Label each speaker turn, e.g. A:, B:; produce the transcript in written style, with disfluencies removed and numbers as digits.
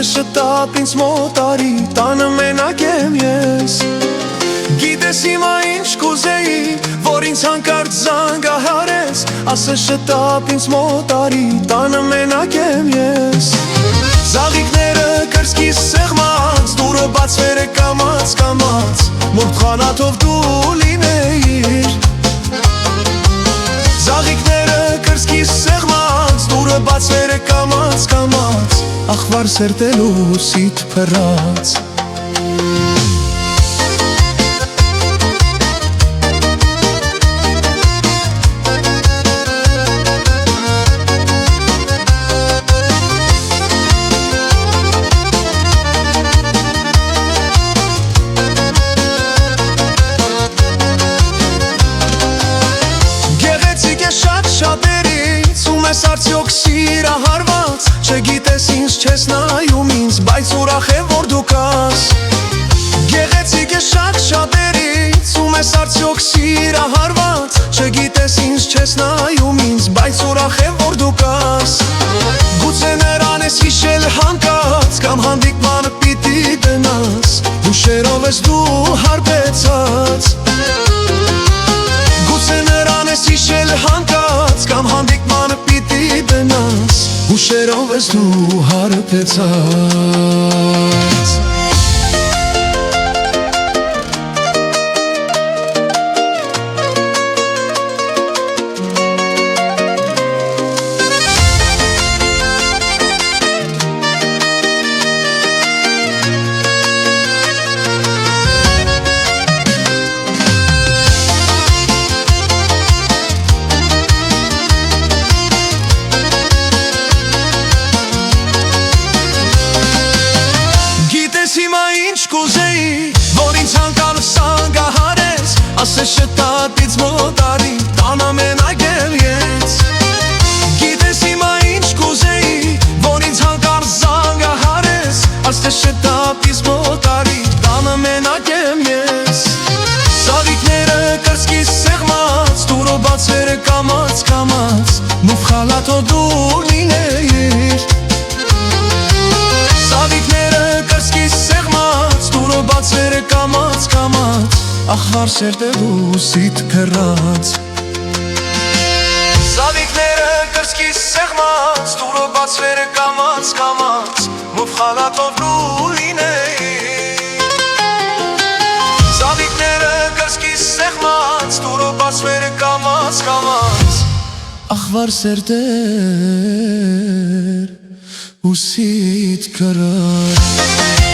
A: Ասես շտապ ինձ մոտարի, տանը մենակ եմ ես Գիտես հիմա ինչ կուզեի, որ ինձ հանկարծ զանգահարես Ասես շտապ ինձ մոտարի, տանը մենակ եմ ես Զաղիքները կրծքիս սեղմած, դուրը բացվեր է կամաց Մորդ խանաթով դու լինեիր Զաղիքները կրծքիս սեղմած, դուրը բացվեր է կամաց Ախվար սերտելու սիտ փռած Շատերից ու մեզ արդյոք սիրահարված Չգիտես ինձ չես նայում ինձ, բայց ուրախ եմ որ դու կաս Գեղեցիկ է շատերից ու մեզ արդյոք սիրահարված Չգիտես ինձ չես նայում ինձ, բայց ուրախ եմ որ դու կաս Գուցե նրան ես հիշել հանկած, կամ հանդիպմանը պիտի դնաս Հուշերով ես դու հարբեցած Գուցե նրան ես հիշել հանկած Կամ հանդիպմանը պիտի դնաս Հուշերով ես դու հարբեցած Հիմա ինչ կուզեի, որ ինձ հանկարծ զանգահարես Ասես շտապ ինձ մոտարի, տանը մենակ եմ ես Գիտես հիմա ինչ կուզեի, որ ինձ հանկարծ զանգահարես Ասես շտապ ինձ մոտարի, տանը մենակ եմ ես Զավիքները կրծքիս սեղմած, դուրը բացվեր է կամաց Մուվ խալաթով դու լինեիր Զավիքները կրծքիս սեղմած, դուրը բացվեր է կամաց Ախվար սերտելու սիտ փռած Զավիքները կրծքիս սեղմած, դուրը բացվեր է կամաց Մուվ խալաթով դու լինեիր Զավիքները կրծքիս սեղմած, դուրը բացվեր է կամաց Ախվար սերտեր ու սիտ փռած